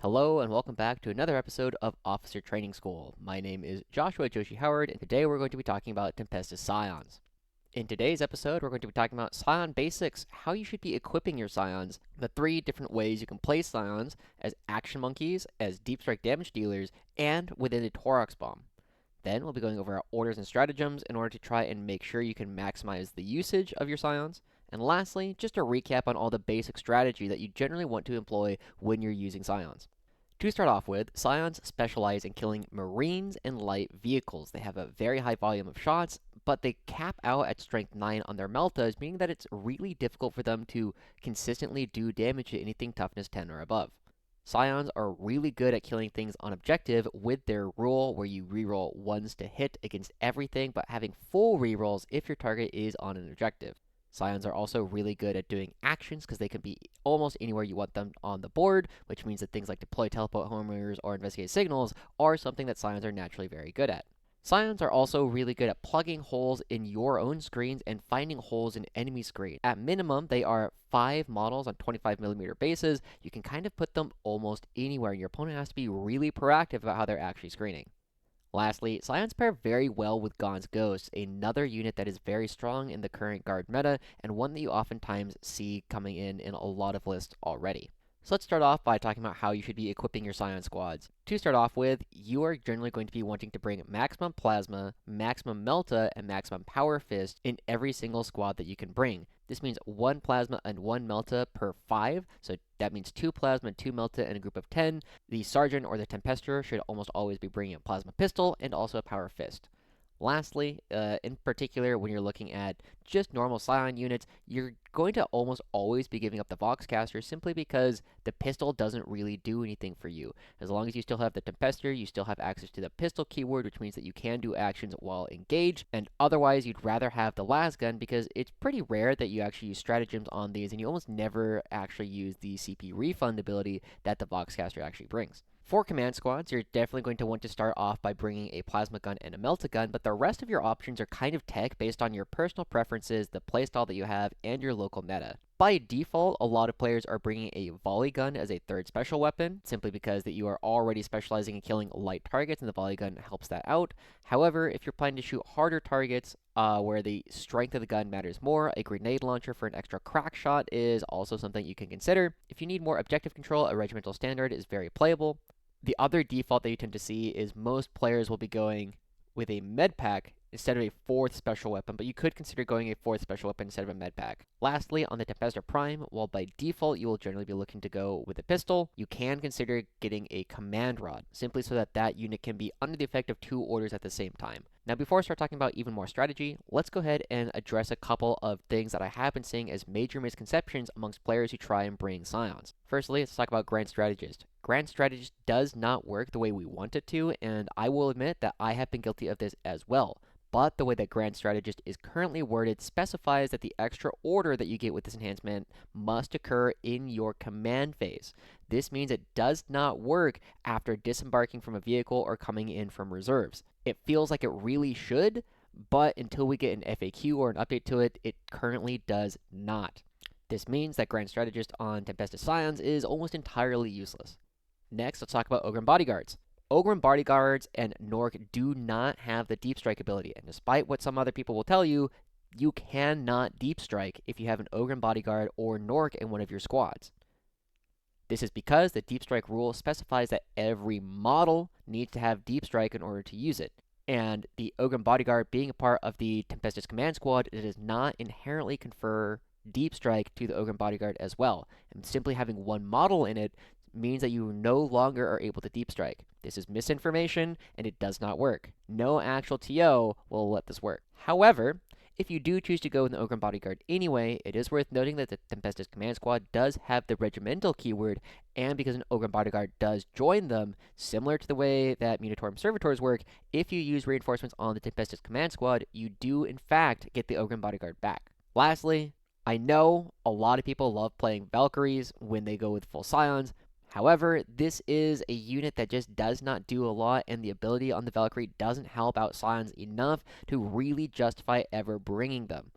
Hello and welcome back to another episode of Officer Training School. My name is Joshua Joushi Howard, and today we're going to be talking about Tempestus Scions. In today's episode, we're going to be talking about Scion basics, how you should be equipping your Scions, the 3 different ways you can play Scions as action monkeys, as deep strike damage dealers, and within the Taurox Bomb. Then we'll be going over our orders and stratagems in order to try and make sure you can maximize the usage of your Scions. And lastly, just a recap on all the basic strategy that you generally want to employ when you're using Scions. To start off with, Scions specialize in killing Marines and light vehicles. They have a very high volume of shots, but they cap out at strength 9 on their meltas, meaning that it's really difficult for them to consistently do damage to anything toughness 10 or above. Scions are really good at killing things on objective with their rule where you reroll 1s to hit against everything, but having full rerolls if your target is on an objective. Scions are also really good at doing actions because they can be almost anywhere you want them on the board, which means that things like deploy teleport homers or investigate signals are something that Scions are naturally very good at. Scions are also really good at plugging holes in your own screens and finding holes in enemy screens. At minimum, they are 5 models on 25mm bases. You can kind of put them almost anywhere, and your opponent has to be really proactive about how they're actually screening. Lastly, Scions pair very well with Gaunt's Ghost, another unit that is very strong in the current guard meta, and one that you oftentimes see coming in a lot of lists already. So let's start off by talking about how you should be equipping your Scion squads. To start off with, you are generally going to be wanting to bring maximum Plasma, maximum Melta, and maximum Power Fist in every single squad that you can bring. This means 1 Plasma and 1 Melta per 5, so that means 2 Plasma and 2 Melta in a group of 10. The Sergeant or the Tempester should almost always be bringing a Plasma Pistol and also a Power Fist. Lastly, in particular, when you're looking at just normal Scion units, you're going to almost always be giving up the Voxcaster simply because the pistol doesn't really do anything for you. As long as you still have the Tempester, you still have access to the pistol keyword, which means that you can do actions while engaged, and otherwise you'd rather have the las gun because it's pretty rare that you actually use stratagems on these, and you almost never actually use the CP refund ability that the Voxcaster actually brings. For command squads, you're definitely going to want to start off by bringing a plasma gun and a melta gun, but the rest of your options are kind of tech based on your personal preferences, the playstyle that you have, and your local meta. By default, a lot of players are bringing a volley gun as a 3rd special weapon, simply because that you are already specializing in killing light targets, and the volley gun helps that out. However, if you're planning to shoot harder targets, where the strength of the gun matters more, a grenade launcher for an extra crack shot is also something you can consider. If you need more objective control, a regimental standard is very playable. The other default that you tend to see is most players will be going with a med pack instead of a 4th special weapon, but you could consider going a 4th special weapon instead of a med pack. Lastly, on the Tempester Prime, while by default you will generally be looking to go with a pistol, you can consider getting a command rod, simply so that that unit can be under the effect of 2 orders at the same time. Now, before I start talking about even more strategy, let's go ahead and address a couple of things that I have been seeing as major misconceptions amongst players who try and bring Scions. Firstly, let's talk about Grand Strategist. Grand Strategist does not work the way we want it to, and I will admit that I have been guilty of this as well. But the way that Grand Strategist is currently worded specifies that the extra order that you get with this enhancement must occur in your command phase. This means it does not work after disembarking from a vehicle or coming in from reserves. It feels like it really should, but until we get an FAQ or an update to it, it currently does not. This means that Grand Strategist on Tempestus Scions is almost entirely useless. Next, let's talk about Ogryn Bodyguards. Ogryn Bodyguards and Nork do not have the deep strike ability, and despite what some other people will tell you, you cannot deep strike if you have an Ogryn Bodyguard or Nork in one of your squads. This is because the deep strike rule specifies that every model needs to have deep strike in order to use it. And the Ogryn Bodyguard being a part of the Tempestus command squad, it does not inherently confer deep strike to the Ogryn Bodyguard as well. And simply having one model in it means that you no longer are able to deep strike. This is misinformation, and it does not work. No actual TO will let this work. However, if you do choose to go with an Ogryn Bodyguard anyway, it is worth noting that the Tempestus Command Squad does have the regimental keyword, and because an Ogryn Bodyguard does join them, similar to the way that Munitorum Servitors work, if you use reinforcements on the Tempestus Command Squad, you do in fact get the Ogryn Bodyguard back. Lastly, I know a lot of people love playing Valkyries when they go with full Scions. However, this is a unit that just does not do a lot, and the ability on the Valkyrie doesn't help out Scions enough to really justify ever bringing them.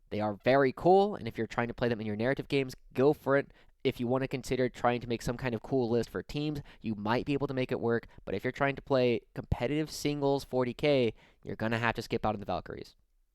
They are very cool, and if you're trying to play them in your narrative games, go for it. If you want to consider trying to make some kind of cool list for teams, you might be able to make it work, but if you're trying to play competitive singles 40k, you're going to have to skip out on the Valkyries.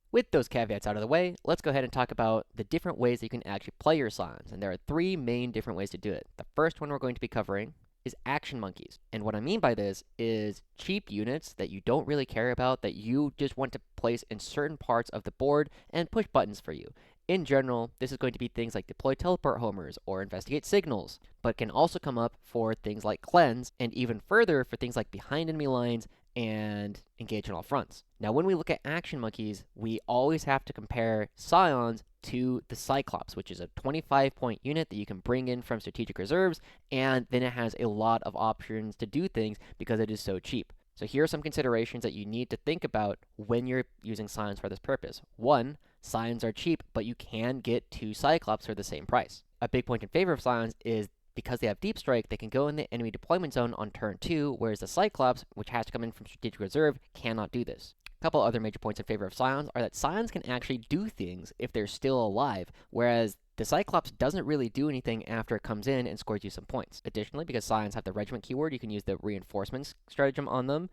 With those caveats out of the way, let's go ahead and talk about the different ways that you can actually play your Scions, and there are three main different ways to do it. The first one we're going to be covering is action monkeys, and what I mean by this is cheap units that you don't really care about, that you just want to place in certain parts of the board and push buttons for you. In general, this is going to be things like deploy teleport homers or investigate signals, but can also come up for things like cleanse, and even further for things like behind enemy lines and engage on all fronts. Now, when we look at action monkeys, we always have to compare Scions to the Cyclops, which is a 25-point unit that you can bring in from strategic reserves, and then it has a lot of options to do things because it is so cheap. So here are some considerations that you need to think about when you're using Scions for this purpose. One, Scions are cheap, but you can get 2 Cyclops for the same price. A big point in favor of Scions is because they have Deep Strike, they can go in the enemy deployment zone on turn 2, whereas the Cyclops, which has to come in from strategic reserve, cannot do this. A couple other major points in favor of Scions are that Scions can actually do things if they're still alive, whereas the Cyclops doesn't really do anything after it comes in and scores you some points. Additionally, because Scions have the regiment keyword, you can use the reinforcements stratagem on them.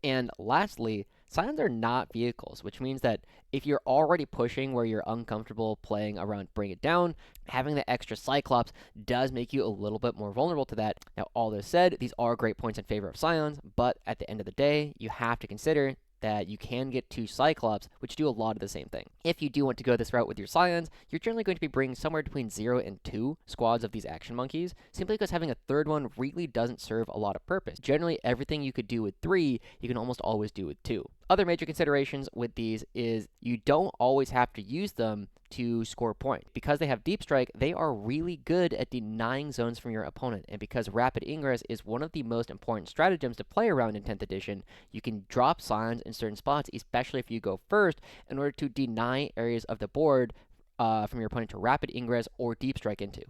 And lastly, Scions are not vehicles, which means that if you're already pushing where you're uncomfortable playing around Bring It Down, having the extra Cyclops does make you a little bit more vulnerable to that. Now, all this said, these are great points in favor of Scions, but at the end of the day, you have to consider that you can get 2 Cyclops, which do a lot of the same thing. If you do want to go this route with your Scions, you're generally going to be bringing somewhere between 0 and 2 squads of these action monkeys, simply because having a third one really doesn't serve a lot of purpose. Generally, everything you could do with 3, you can almost always do with 2. Other major considerations with these is you don't always have to use them to score points. Because they have Deep Strike, they are really good at denying zones from your opponent, and because Rapid Ingress is one of the most important stratagems to play around in 10th edition, you can drop Scions in certain spots, especially if you go first, in order to deny areas of the board from your opponent to Rapid Ingress or Deep Strike into.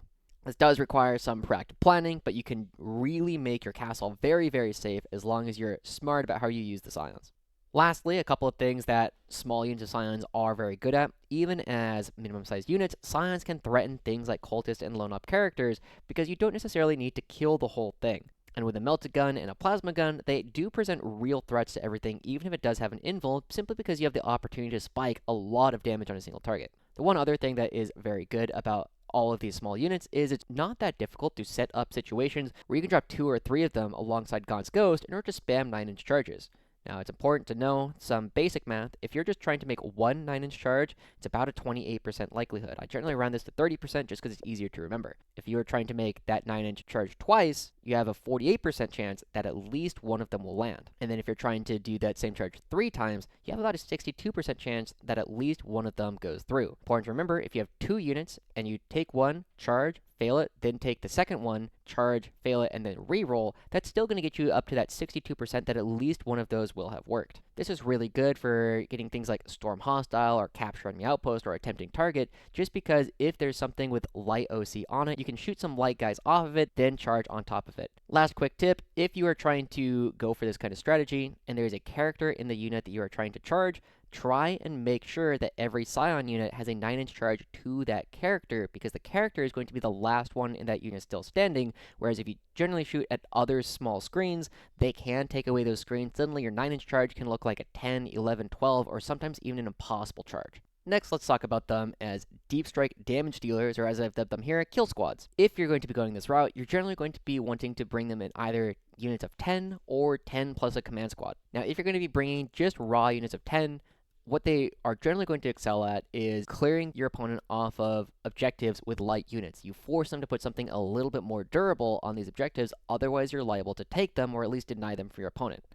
This does require some proactive planning, but you can really make your castle very, very safe as long as you're smart about how you use the Scions. Lastly, a couple of things that small units of Scions are very good at. Even as minimum-sized units, Scions can threaten things like cultists and lone-up characters because you don't necessarily need to kill the whole thing. And with a melted gun and a plasma gun, they do present real threats to everything, even if it does have an invul, simply because you have the opportunity to spike a lot of damage on a single target. The one other thing that is very good about all of these small units is it's not that difficult to set up situations where you can drop 2 or 3 of them alongside Gaunt's Ghost in order to spam 9-inch charges. Now, it's important to know some basic math. If you're just trying to make one 9-inch charge, it's about a 28% likelihood. I generally round this to 30% just because it's easier to remember. If you are trying to make that 9-inch charge twice, you have a 48% chance that at least one of them will land. And then if you're trying to do that same charge 3 times, you have about a 62% chance that at least one of them goes through. Important to remember, if you have 2 units and you take one, charge, fail it, then take the second one, charge, fail it, and then re-roll, that's still going to get you up to that 62% that at least one of those will have worked. This is really good for getting things like Storm Hostile or Capture Enemy Outpost or Attempting Target, just because if there's something with light OC on it, you can shoot some light guys off of it, then charge on top of it. Last quick tip, if you are trying to go for this kind of strategy, and there is a character in the unit that you are trying to charge, try and make sure that every Scion unit has a 9-inch charge to that character, because the character is going to be the last one in that unit still standing, whereas if you generally shoot at other small screens, they can take away those screens. Suddenly your 9-inch charge can look like a 10, 11, 12, or sometimes even an impossible charge. Next, let's talk about them as Deep Strike damage dealers, or as I've dubbed them here, kill squads. If you're going to be going this route, you're generally going to be wanting to bring them in either units of 10 or 10 plus a command squad. Now, if you're going to be bringing just raw units of 10, what they are generally going to excel at is clearing your opponent off of objectives with light units. You force them to put something a little bit more durable on these objectives, otherwise you're liable to take them or at least deny them for your opponent.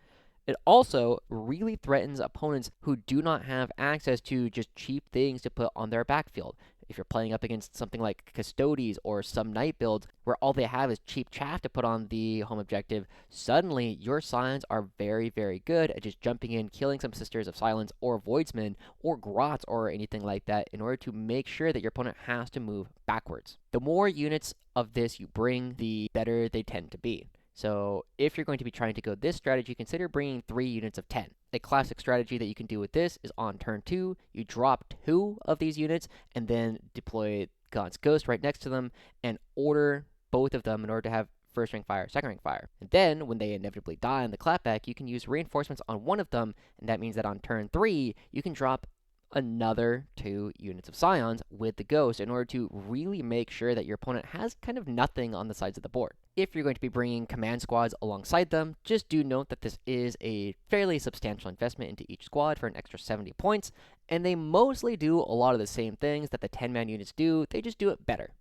It also really threatens opponents who do not have access to just cheap things to put on their backfield. If you're playing up against something like Custodes or some Knight builds where all they have is cheap chaff to put on the home objective, suddenly your Scions are very, very good at just jumping in, killing some Sisters of Silence or Voidsmen or Grots or anything like that in order to make sure that your opponent has to move backwards. The more units of this you bring, the better they tend to be. So if you're going to be trying to go this strategy, consider bringing 3 units of 10. A classic strategy that you can do with this is on turn 2, you drop 2 of these units and then deploy Gaunt's Ghost right next to them and order both of them in order to have first ring fire, second ring fire. And then, when they inevitably die on the clapback, you can use reinforcements on one of them, and that means that on turn 3, you can drop another 2 units of Scions with the Ghost in order to really make sure that your opponent has kind of nothing on the sides of the board. If you're going to be bringing command squads alongside them, just do note that this is a fairly substantial investment into each squad for an extra 70 points, and they mostly do a lot of the same things that the 10-man units do, they just do it better.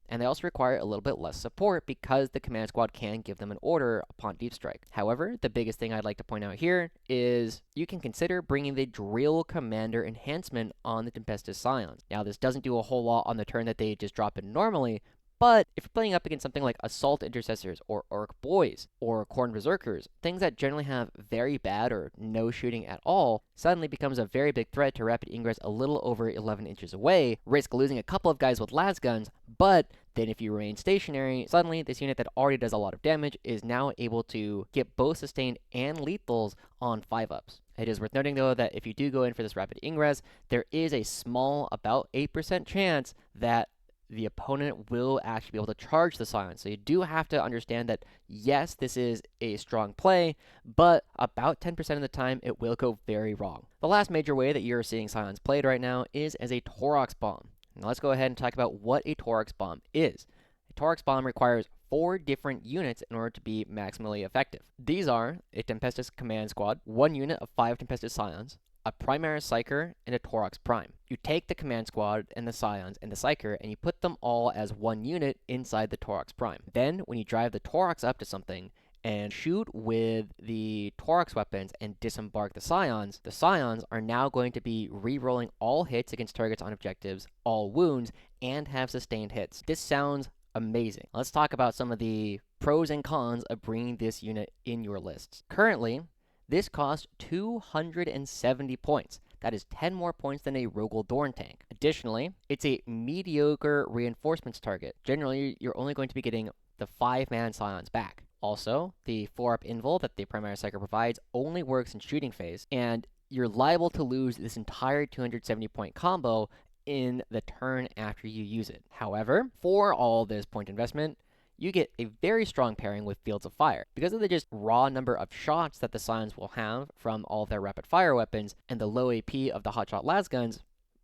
And they also require a little bit less support because the command squad can give them an order upon deep strike. However, the biggest thing I'd like to point out here is you can consider bringing the drill commander enhancement on the Tempestus Scions. Now, this doesn't do a whole lot on the turn that they just drop in normally, but if you're playing up against something like Assault Intercessors or Orc Boys or Khorne Berserkers, things that generally have very bad or no shooting at all, suddenly becomes a very big threat to rapid ingress a little over 11 inches away, risk losing a couple of guys with las guns, but then if you remain stationary, suddenly this unit that already does a lot of damage is now able to get both sustained and lethals on 5-ups. It is worth noting, though, that if you do go in for this rapid ingress, there is a small, about 8% chance that the opponent will actually be able to charge the Scions. So you do have to understand that, yes, this is a strong play, but about 10% of the time, it will go very wrong. The last major way that you're seeing Scions played right now is as a Taurox Bomb. Now let's go ahead and talk about what a Taurox Bomb is. A Taurox Bomb requires 4 different units in order to be maximally effective. These are a Tempestus Command Squad, 1 unit of 5 Tempestus Scions, a Primaris Psyker, and a Taurox Prime. You take the Command Squad and the Scions and the Psyker, and you put them all as 1 unit inside the Taurox Prime. Then, when you drive the Taurox up to something, and shoot with the Taurox weapons and disembark the Scions are now going to be re-rolling all hits against targets on objectives, all wounds, and have sustained hits. This sounds amazing. Let's talk about some of the pros and cons of bringing this unit in your lists. Currently, this costs 270 points. That is 10 more points than a Rogel Dorn tank. Additionally, it's a mediocre reinforcements target. Generally, you're only going to be getting the 5-man Scions back. Also, the 4-up invul that the Primaris Psyker provides only works in shooting phase, and you're liable to lose this entire 270-point combo in the turn after you use it. However, for all this point investment, you get a very strong pairing with Fields of Fire. Because of the just raw number of shots that the Scions will have from all of their rapid fire weapons and the low AP of the hotshot las guns,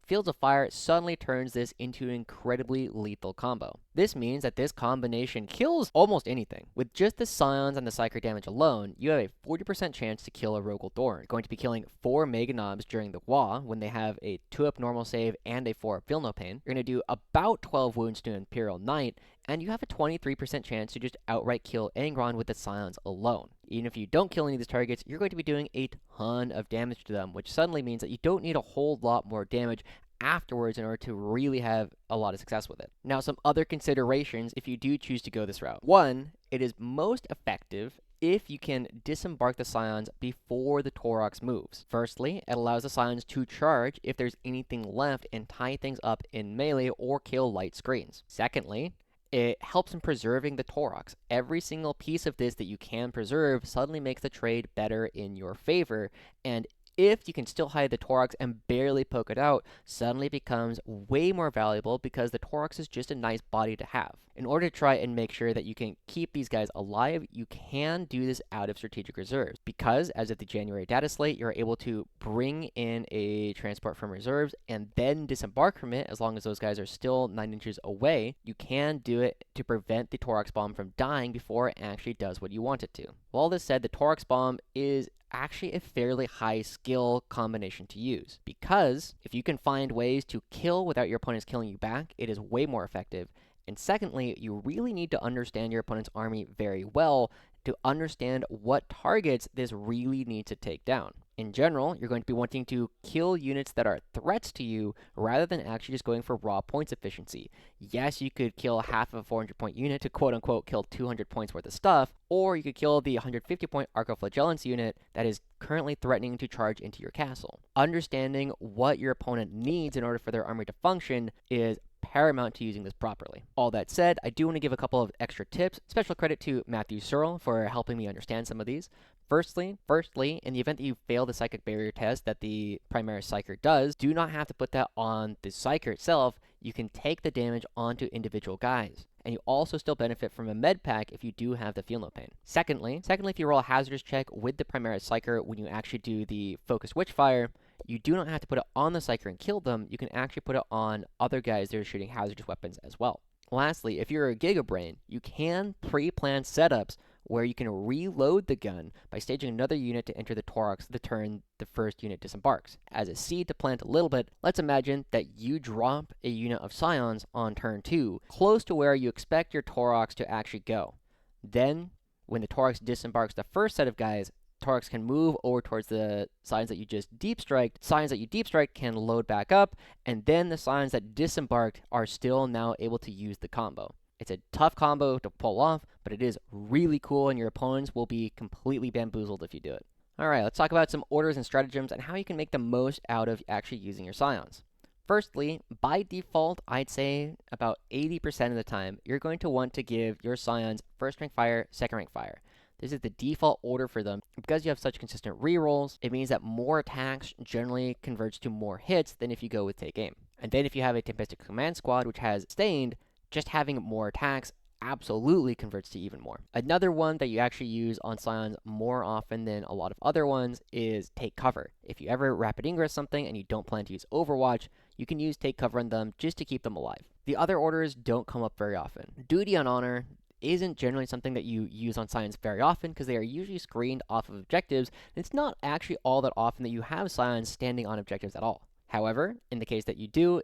Fields of Fire suddenly turns this into an incredibly lethal combo. This means that this combination kills almost anything. With just the Scions and the Psyker damage alone, you have a 40% chance to kill a Rogel Dorn. You're going to be killing 4 Mega Knobs during the WA when they have a 2-up normal save and a 4-up Feel No Pain. You're going to do about 12 wounds to Imperial Knight, and you have a 23% chance to just outright kill Angron with the Scions alone. Even if you don't kill any of these targets, you're going to be doing a ton of damage to them, which suddenly means that you don't need a whole lot more damage afterwards in order to really have a lot of success with it. Now, some other considerations if you do choose to go this route. 1, it is most effective if you can disembark the Scions before the Taurox moves. Firstly, it allows the Scions to charge if there's anything left and tie things up in melee or kill light screens. Secondly, it helps in preserving the Taurox. Every single piece of this that you can preserve suddenly makes the trade better in your favor, and if you can still hide the Taurox and barely poke it out, suddenly becomes way more valuable because the Taurox is just a nice body to have. In order to try and make sure that you can keep these guys alive, you can do this out of strategic reserves. Because, as of the January data slate, you're able to bring in a transport from reserves and then disembark from it as long as those guys are still 9 inches away. You can do it to prevent the Taurox Bomb from dying before it actually does what you want it to. With all this said, the Taurox Bomb is actually a fairly high skill combination to use, because if you can find ways to kill without your opponents killing you back, it is way more effective. And secondly, you really need to understand your opponent's army very well to understand what targets this really needs to take down. In general, you're going to be wanting to kill units that are threats to you rather than actually just going for raw points efficiency. Yes, you could kill half of a 400-point unit to quote-unquote kill 200 points worth of stuff, or you could kill the 150-point Arcoflagellants unit that is currently threatening to charge into your castle. Understanding what your opponent needs in order for their army to function is paramount to using this properly. All that said, I do want to give a couple of extra tips. Special credit to Matthew Searle for helping me understand some of these. Firstly, in the event that you fail the Psychic Barrier test that the Primaris Psyker does, do not have to put that on the Psyker itself. you can take the damage onto individual guys. And you also still benefit from a med pack if you do have the Feel No Pain. Secondly, if you roll a hazardous check with the Primaris Psyker when you actually do the Focus Witchfire, you do not have to put it on the Psyker and kill them. You can actually put it on other guys that are shooting hazardous weapons as well. Lastly, if you're a Gigabrain, you can pre-plan setups where you can reload the gun by staging another unit to enter the Taurox the turn the first unit disembarks. As a seed to plant a little bit, let's imagine that you drop a unit of Scions on turn 2, close to where you expect your Taurox to actually go. Then, when the Taurox disembarks the first set of guys, Taurox can move over towards the Scions that you just deep striked. Scions that you deep strike can load back up, and then the Scions that disembarked are still now able to use the combo. It's a tough combo to pull off, but it is really cool, and your opponents will be completely bamboozled if you do it. Alright, let's talk about some orders and stratagems and how you can make the most out of actually using your Scions. Firstly, by default, I'd say about 80% of the time, you're going to want to give your Scions first rank fire, second rank fire. This is the default order for them. Because you have such consistent rerolls, it means that more attacks generally converts to more hits than if you go with Take Aim. And then if you have a Tempestus Command Squad, which has Stained, just having more attacks absolutely converts to even more. Another one that you actually use on Scions more often than a lot of other ones is Take Cover. If you ever rapid ingress something and you don't plan to use Overwatch, you can use Take Cover on them just to keep them alive. The other orders don't come up very often. Duty on Honor isn't generally something that you use on Scions very often because they are usually screened off of objectives, and it's not actually all that often that you have Scions standing on objectives at all. However, in the case that you do,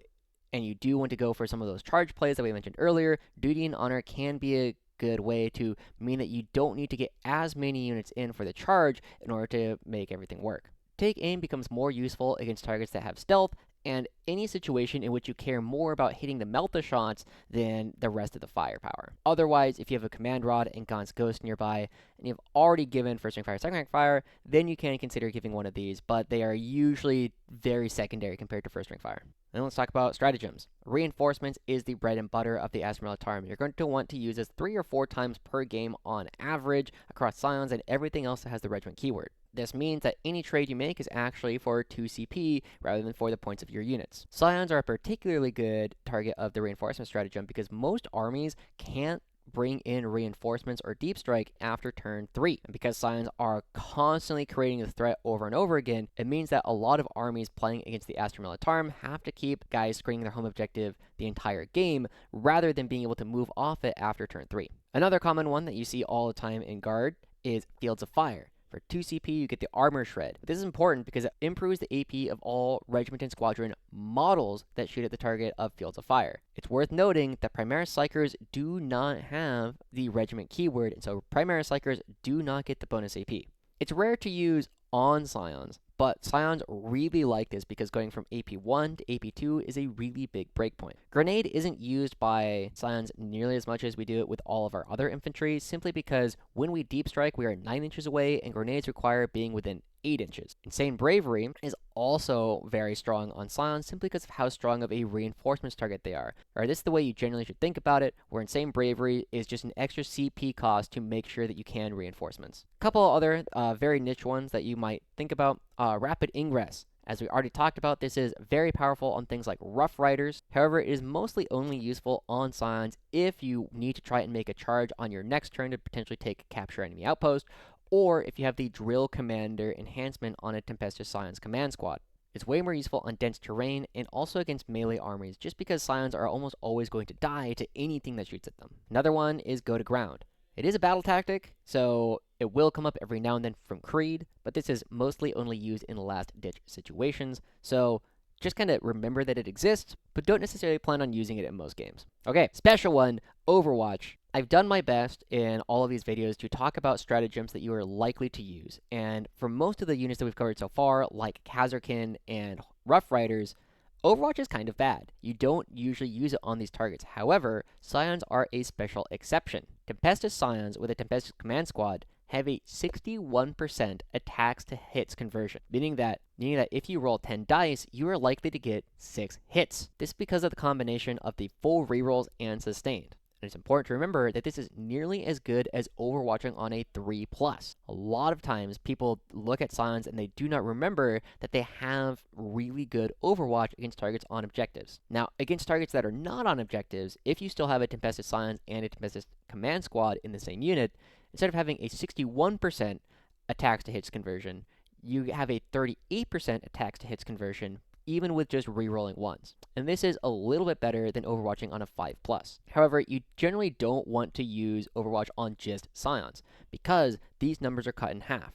and you do want to go for some of those charge plays that we mentioned earlier, Duty and Honor can be a good way to mean that you don't need to get as many units in for the charge in order to make everything work. Take Aim becomes more useful against targets that have stealth, and any situation in which you care more about hitting the Melta shots than the rest of the firepower. Otherwise, if you have a Command Rod and Gaunt's Ghost nearby, and you've already given first rank fire, second rank fire, then you can consider giving one of these, but they are usually very secondary compared to first rank fire. Then let's talk about stratagems. Reinforcements is the bread and butter of the Astra Militarum. You're going to want to use this 3 or 4 times per game on average across Scions and everything else that has the regiment keyword. This means that any trade you make is actually for 2 CP rather than for the points of your units. Scions are a particularly good target of the reinforcement stratagem because most armies can't bring in reinforcements or deep strike after turn 3. And because Scions are constantly creating the threat over and over again, it means that a lot of armies playing against the Astra Militarum have to keep guys screening their home objective the entire game, rather than being able to move off it after turn 3. Another common one that you see all the time in Guard is Fields of Fire. For 2 CP, you get the Armor Shred. This is important because it improves the AP of all Regiment and Squadron models that shoot at the target of Fields of Fire. It's worth noting that Primaris Psykers do not have the Regiment keyword, and so Primaris Psykers do not get the bonus AP. It's rare to use on Scions, but Scions really like this because going from AP1 to AP2 is a really big breakpoint. Grenade isn't used by Scions nearly as much as we do it with all of our other infantry, simply because when we deep strike, we are 9 inches away, and grenades require being within 8 inches. Insane Bravery is also very strong on Scions simply because of how strong of a reinforcements target they are. Or this is the way you generally should think about it, where Insane Bravery is just an extra CP cost to make sure that you can reinforcements. A couple other very niche ones that you might think about. Rapid Ingress. As we already talked about, this is very powerful on things like Rough Riders. However, it is mostly only useful on Scions if you need to try and make a charge on your next turn to potentially capture enemy outpost, or if you have the Drill Commander enhancement on a Tempestus Scions command squad. It's way more useful on dense terrain and also against melee armies, just because Scions are almost always going to die to anything that shoots at them. Another one is Go to Ground. It is a battle tactic, so it will come up every now and then from Creed, but this is mostly only used in last-ditch situations, so just kind of remember that it exists, but don't necessarily plan on using it in most games. Okay, special one, Overwatch. I've done my best in all of these videos to talk about stratagems that you are likely to use, and for most of the units that we've covered so far, like Khazarkin and Rough Riders, Overwatch is kind of bad. You don't usually use it on these targets. However, Scions are a special exception. Tempestus Scions with a Tempestus Command Squad have a 61% attacks to hits conversion, meaning that if you roll 10 dice, you are likely to get 6 hits. This is because of the combination of the full rerolls and sustained. And it's important to remember that this is nearly as good as overwatching on a 3+. A lot of times people look at Scions and they do not remember that they have really good overwatch against targets on objectives. Now, against targets that are not on objectives, if you still have a Tempestus Scions and a Tempestus Command Squad in the same unit, instead of having a 61% attacks to hits conversion, you have a 38% attacks to hits conversion, even with just rerolling ones. And this is a little bit better than overwatching on a 5+. However, you generally don't want to use overwatch on just Scions, because these numbers are cut in half.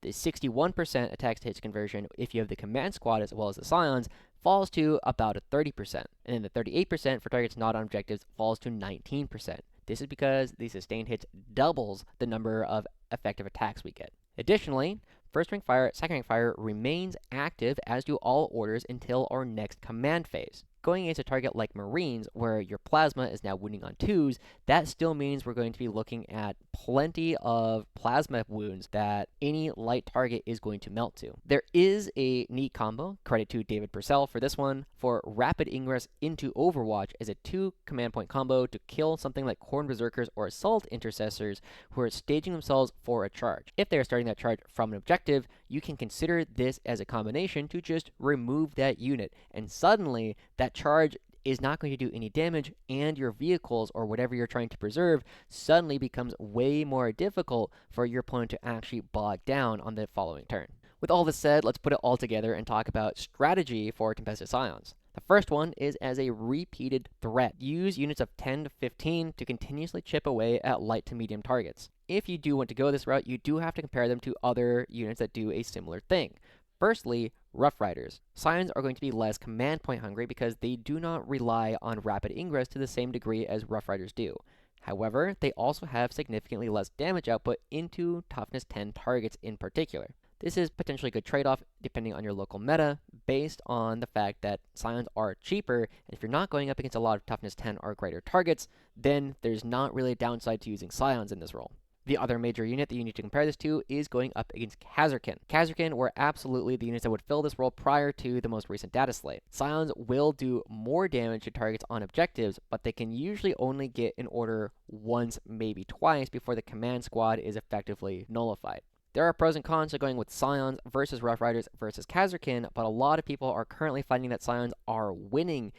The 61% attacks to hits conversion, if you have the Command Squad as well as the Scions, falls to about a 30%. And then the 38% for targets not on objectives falls to 19%. This is because the sustained hits doubles the number of effective attacks we get. Additionally, first rank fire, second rank fire remains active, as do all orders, until our next command phase. Going against a target like Marines, where your plasma is now wounding on 2s, that still means we're going to be looking at plenty of plasma wounds that any light target is going to melt to. There is a neat combo, credit to David Purcell for this one, for rapid ingress into Overwatch as a 2 command point combo to kill something like Khorne Berserkers or Assault Intercessors who are staging themselves for a charge. If they are starting that charge from an objective, you can consider this as a combination to just remove that unit, and suddenly that charge is not going to do any damage, and your vehicles or whatever you're trying to preserve suddenly becomes way more difficult for your opponent to actually bog down on the following turn. With all this said, let's put it all together and talk about strategy for Tempestus Scions. The first one is as a repeated threat. Use units of 10 to 15 to continuously chip away at light to medium targets. If you do want to go this route, you do have to compare them to other units that do a similar thing. Firstly, Rough Riders. Scions are going to be less command point hungry because they do not rely on rapid ingress to the same degree as Rough Riders do. However, they also have significantly less damage output into toughness 10 targets in particular. This is potentially a good trade-off depending on your local meta, based on the fact that Scions are cheaper, and if you're not going up against a lot of toughness 10 or greater targets, then there's not really a downside to using Scions in this role. The other major unit that you need to compare this to is going up against Khazarkin. Khazarkin were absolutely the units that would fill this role prior to the most recent data slate. Scions will do more damage to targets on objectives, but they can usually only get an order once, maybe twice, before the command squad is effectively nullified. There are pros and cons to going with Scions versus Rough Riders versus Khazarkin, but a lot of people are currently finding that Scions are winning.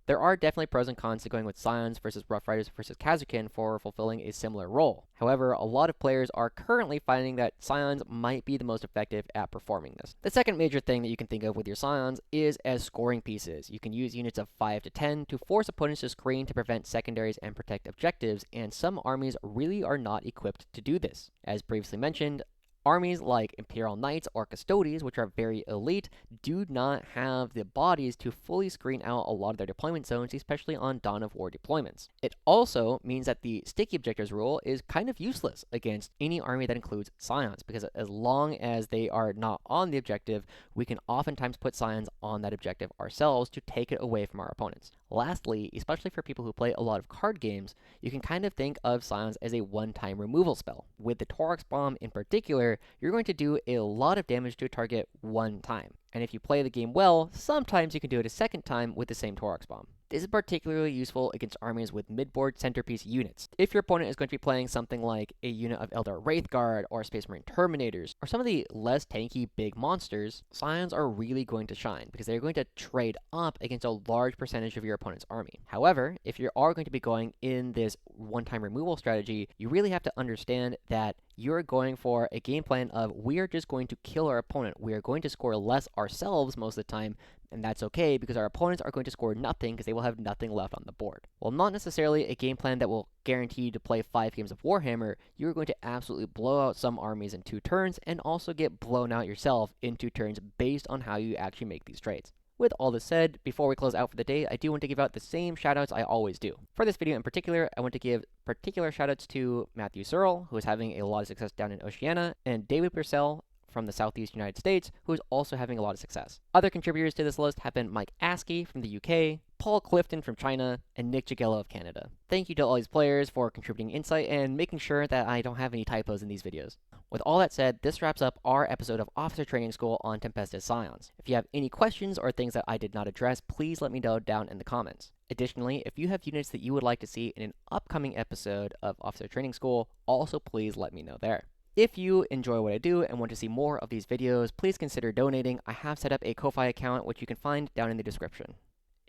There are definitely pros and cons to going with Scions versus Rough Riders versus Khazarkin for fulfilling a similar role. However, a lot of players are currently finding that Scions might be the most effective at performing this. The second major thing that you can think of with your Scions is as scoring pieces. You can use units of 5 to 10 to force opponents to screen to prevent secondaries and protect objectives, and some armies really are not equipped to do this. As previously mentioned, armies like Imperial Knights or Custodes, which are very elite, do not have the bodies to fully screen out a lot of their deployment zones, especially on Dawn of War deployments. It also means that the Sticky Objectives rule is kind of useless against any army that includes Scions, because as long as they are not on the objective, we can oftentimes put Scions on that objective ourselves to take it away from our opponents. Lastly, especially for people who play a lot of card games, you can kind of think of Scions as a one-time removal spell. With the Taurox Bomb in particular, you're going to do a lot of damage to a target one time. And if you play the game well, sometimes you can do it a second time with the same Taurox Bomb. This is particularly useful against armies with midboard centerpiece units. If your opponent is going to be playing something like a unit of Eldar Wraithguard or Space Marine Terminators, or some of the less tanky big monsters, Scions are really going to shine, because they're going to trade up against a large percentage of your opponent's army. However, if you are going to be going in this one-time removal strategy, you really have to understand that you're going for a game plan of, we are just going to kill our opponent. We are going to score less ourselves most of the time, and that's okay, because our opponents are going to score nothing because they will have nothing left on the board. While not necessarily a game plan that will guarantee you to play 5 games of Warhammer, you're going to absolutely blow out some armies in 2 turns, and also get blown out yourself in 2 turns based on how you actually make these trades. With all this said, before we close out for the day, I do want to give out the same shoutouts I always do. For this video in particular, I want to give particular shoutouts to Matthew Searle, who is having a lot of success down in Oceania, and David Purcell from the Southeast United States, who is also having a lot of success. Other contributors to this list have been Mike Askey from the UK, Paul Clifton from China, and Nick Jagello of Canada. Thank you to all these players for contributing insight and making sure that I don't have any typos in these videos. With all that said, this wraps up our episode of Officer Training School on Tempestus Scions. If you have any questions or things that I did not address, please let me know down in the comments. Additionally, if you have units that you would like to see in an upcoming episode of Officer Training School, also please let me know there. If you enjoy what I do and want to see more of these videos, please consider donating. I have set up a Ko-Fi account, which you can find down in the description.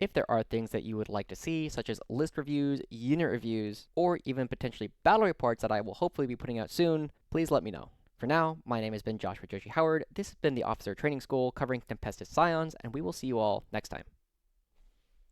If there are things that you would like to see, such as list reviews, unit reviews, or even potentially battle reports that I will hopefully be putting out soon, please let me know. For now, my name has been Joshua Joushi Howard. This has been the Officer Training School covering Tempestus Scions, and we will see you all next time.